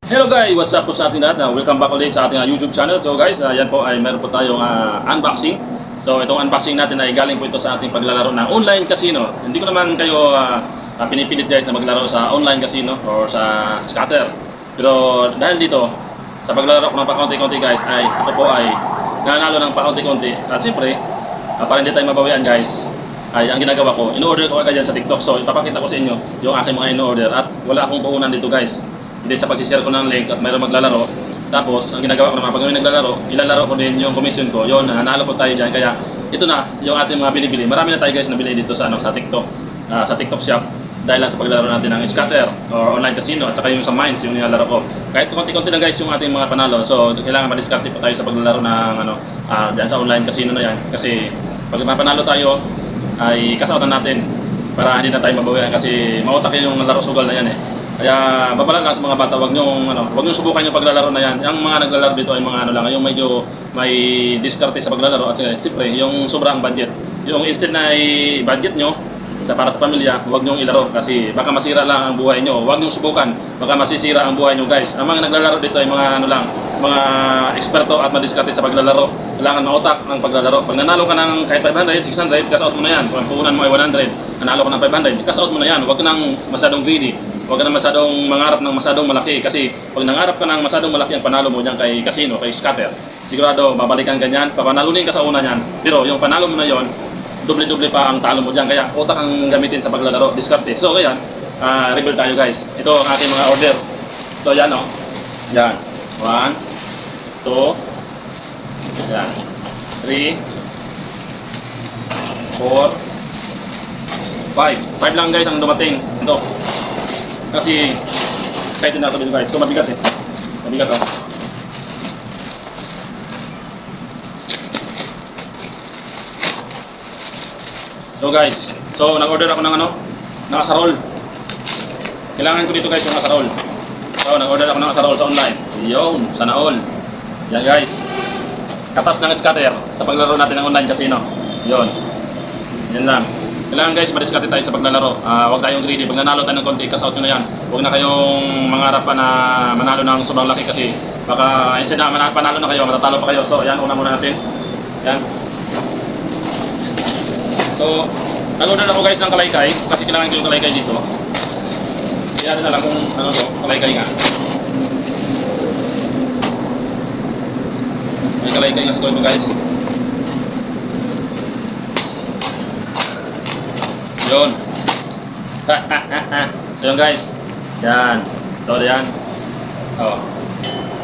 Hello guys, what's up po sa ating lahat? Welcome back ulit sa ating YouTube channel. So guys, yan po ay meron po tayong unboxing. So itong unboxing natin ay galing po ito sa ating paglalaro ng online casino. Hindi ko naman kayo pinipilit guys na maglaro sa online casino or sa scatter. Pero dahil dito, sa paglalaro ko ng pakunti-kunti guys, ay ako po ay nanalo ng pakunti-kunti. At siyempre, para hindi tayo mabawian guys, ay ang ginagawa ko, in-order ko agad yan sa TikTok. So ipapakita ko sa inyo yung aking mga in-order at wala akong puhunan dito guys. Hindi sa pagsishare ko ng link at mayroong maglalaro. Tapos, ang ginagawa ko naman, pag may naglalaro, ilalaro ko din yung commission ko. Yun, nanalo po tayo dyan. Kaya, ito na, yung ating mga binibili. Marami na tayo guys na binili dito sa TikTok. Sa TikTok shop. Dahil lang sa paglalaro natin ng scatter or online casino. At saka yung sa mines, yung nilalaro ko. Kahit konti-konti lang guys yung ating mga panalo. So, kailangan ma-discarte po tayo sa paglalaro ng dyan sa online casino na yan. Kasi, pag mapanalo tayo, ay kasautan natin. Para hindi na tayo mabawian. Kasi, mautak yung laro sugal na yan eh. Kaya babala lang sa mga bata, wag niyo subukan yung paglalaro na yan. Yung mga naglalaro dito ay mga lang, yung medyo may diskarte sa paglalaro at siyempre yung sobrang budget. Yung instead na i-budget nyo para sa pamilya, wag niyo ilaro kasi baka masira lang ang buhay nyo. Wag niyo subukan, baka masisira ang buhay nyo guys. Ang mga naglalaro dito ay mga mga eksperto at madiskarte sa paglalaro. Kailangan mautak ang paglalaro. Pag nanalo ka ng kahit 500, 600, cash out mo na yan. Kung puhunan mo ay 100, nanalo ka ng 500, cash out mo na yan. Wag ka nang masyadong greedy. Huwag ka na masyadong mangarap ng masyadong malaki kasi pag nangarap ka ng masyadong malaki ang panalo mo dyan kay casino, kay scatter, sigurado babalikan ka dyan, papanalunin ka sa una dyan. Pero yung panalo mo na yon, doble-doble pa ang talo mo dyan. Kaya utak ang gamitin sa paglalaro, diskarte. So kaya, reveal tayo guys. Ito ang aking mga order. So yan o. Yan. 1, 2, yan. 3, 4, 5. 5 lang guys ang dumating. Ito. Kasi excited na ito dito guys. Ito mabigat eh. Mabigat oh. So guys, so nag-order ako ng asarol. Kailangan ko dito guys yung asarol. So nag-order ako ng asarol sa online. Yun, sana all. Yan guys. Katas ng scatter sa paglaro natin ng online casino. Yun. Yan lang. Kailangan guys, madiskarte tayo sa paglalaro. Huwag tayong greedy. Pag nanalo tayo ng konti, cash out nyo na yan. Huwag na kayong mangarap pa na manalo ng sobrang laki kasi baka instead na panalo na kayo, matatalo pa kayo. So, yan, una muna natin. Yan. So, nag-order ako guys ng kalaykay kasi kailangan ko yung kalaykay dito. Kaya na lang kung ano to, kalaykay nga. May kalaykay nga sa ito guys. Yun. So yun guys. Yan. So yan. Oh.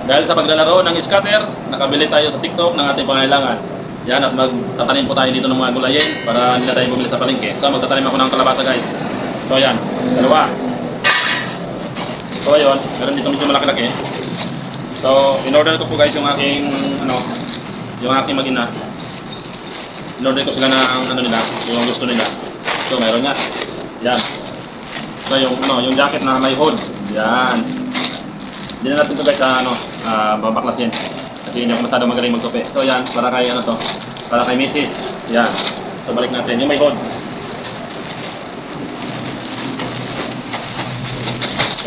Dahil sa paglalaro ng scatter, nakabili tayo sa TikTok ng ating pangailangan. Yan, at magtatanim po tayo dito ng mga gulayin para hindi na tayo bumili sa palengke. So magtatanim ako ng kalabasa guys. So yan. Dalawa. So yun. Meron dito medyo malaki-laki. So in-order ko po guys yung aking yung aking mag-ina. In-order ko sila ng nila, yung gusto nila. So meron nga. Yan. So yung jacket na may hood. Yan. Hindi na natin ito guys babaklasin. Kasi hindi ako masyadong magaling magtupi. So yan, para kay para kay Mrs. Yan. So balik natin yung may hood.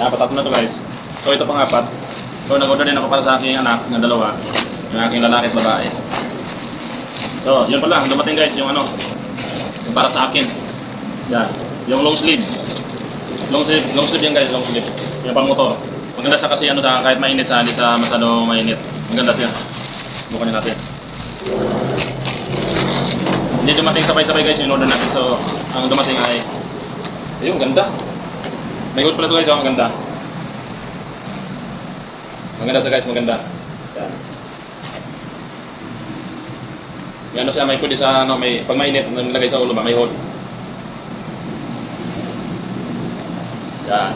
Yan, patat na to guys. So ito pang apat. So nag-order din ako para sa aking anak na dalawa. Yung aking lalaki at babae. So yun pala, dumating guys yung yung para sa akin. Yan, yung long sleeve. Long sleeve yan guys, long sleeve. Yung pang motor. Maganda siya kasi kahit mainit hindi sa masyadong mainit. Maganda siya. Bukan natin. Hindi dumating sabay-sabay guys yung order natin. So, ang dumating ay ayun, ganda. May hood pala ito guys, maganda. Maganda siya guys, maganda. Yan. Yan siya, may pwede sa pag mainit, nilagay sa ulo ba, may hood. Yan.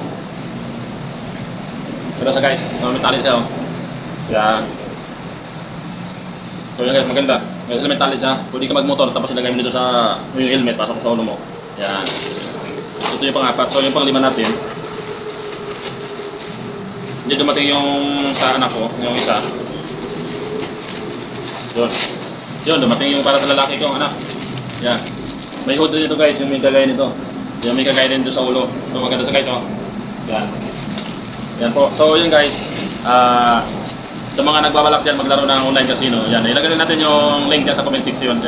Pero sa guys, metallic siya oh. Yan. So yan guys, maganda. Kasi metallic siya. Pwede ka magmotor tapos ilagay mo dito sa yung helmet, pasok sa ulo mo. Yan. Ito yung pang-apat. So yung pang-lima natin. Hindi dumating yung sa anak ko, yung isa. Yun. Yun, dumating yung para sa lalaki ko, anak. Yan. May hood dito guys, yung may kagaya nito. Yung may kagaya din doon sa ulo. So maganda sa guys oh. Yan. Yan po. So yun guys. Sa mga nagbabalak dyan maglaro ng online casino, yan, ilagay natin yung link dyan sa comment section,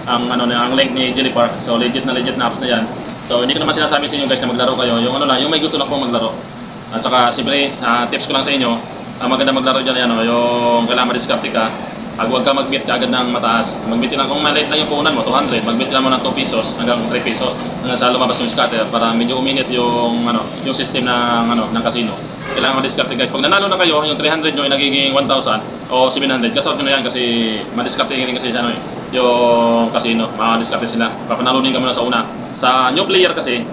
ang link ni Jelly Park. So legit na apps na yan. So hindi ko naman sinasabi sa inyo guys na maglaro kayo, yung ano lang, yung may gusto lang pong maglaro. At saka siyempre, tips ko lang sa inyo, maganda maglaro dyan, yung kailangan madiskarte ka. Huwag ka mag-bet agad ng mataas. Mag-bet lang kung maliit lang yung puhunan mo, 200. Mag-bet lang mo ng 2 pesos hanggang 3 pesos hanggang sa lumabas yung scatter para medyo uminit yung yung system ng casino. Kailangan madiskarte guys. Pag nanalo na kayo, yung 300 nyo ay nagiging 1,000 o 700. Kasarap nyo na yan kasi madiskarte rin kasi yung casino. Madiskarte sila. Papanalunin ka muna sa una. Sa new player kasi,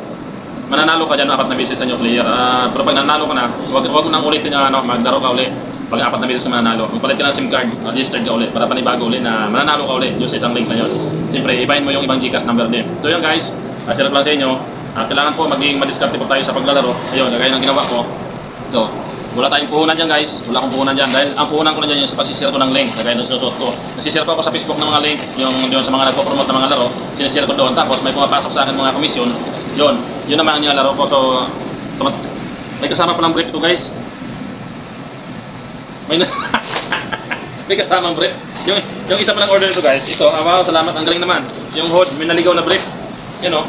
mananalo ka dyan 4 na beses sa new player. Pero pag nanalo ka na, huwag nang ulitin yung maglaro ka ulit. Pag 4 na beses ka mananalo, magpalit ka ng SIM card, registered ka ulit para panibago ulit na mananalo ka ulit yung sa isang link na yun. Siyempre, ibahin mo yung ibang Gcash number din. So yun guys, share lang sa inyo. Kailangan po maging madiskarte po tayo sa paglalaro. Ayun, gaya ng ginawa ko. So, wala tayong puhunan dyan guys. Wala akong puhunan dyan. Dahil ang puhunan ko na dyan yung pagsishare ko ng link. Gaya ng susunod ko. Nasishare ko ako sa Facebook ng mga link. Yung sa mga nagpo-promote ng mga laro. Sinishare ko doon. Tapos may pumapasok sa akin mga komisyon. Yun naman ang nilalaro ko. So, may kasama pa ng brief ito guys. May kasamang brief. Yung isa pa ng order nito guys. Ito, wow, salamat. Ang galing naman. Yung hood, may naligaw na brief. Yan o.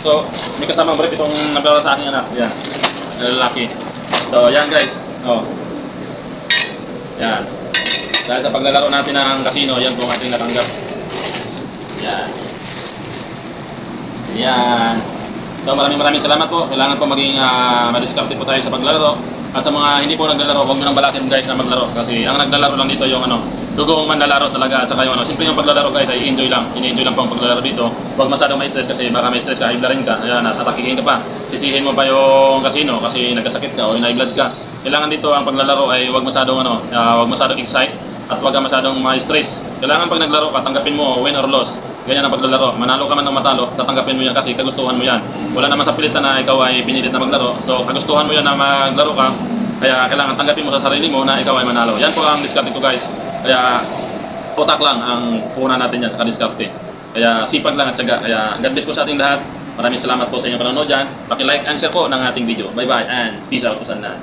So, may kasamang brief itong nabara sa aking anak. Yan. Lalaki. So, yan guys. Oh. Yan. Dahil sa paglalaro natin ng casino, yan po ang ating natanggap. Yan. Yan. So, maraming salamat po. Kailangan po maging madiskarte po tayo sa paglalaro. At sa mga hindi po naglalaro, huwag mo nang balakin guys na maglaro. Kasi ang naglalaro lang dito yung dugong manlalaro talaga. At saka yung simple yung paglalaro guys ay enjoy lang. Ini-enjoy lang po ang paglalaro dito. Huwag masyadong may stress kasi baka may stress ka, high blood ka. Ayan, atakihin ka pa. Sisihin mo pa yung casino kasi nagkasakit ka o high blood ka. Kailangan dito ang paglalaro ay huwag masyadong huwag masyadong excite at huwag ka masyadong ma-stress. Kailangan pag naglaro ka, tanggapin mo win or loss. Ganyan ang paglalaro. Manalo ka man ng matalo, tatanggapin mo yan kasi kagustuhan mo yan. Wala naman sa pilitan na ikaw ay pinilit na maglaro. So kagustuhan mo yan na maglaro ka. Kaya kailangan tanggapin mo sa sarili mo na ikaw ay manalo. Yan po ang diskarte ko guys. Kaya utak lang ang puhunan natin yan sa diskarte. Kaya sipag lang at syaga. Kaya God bless po sa ating lahat. Maraming salamat po sa inyong panonood dyan. Paki-like and share po ng ating video. Bye bye and peace out po sana.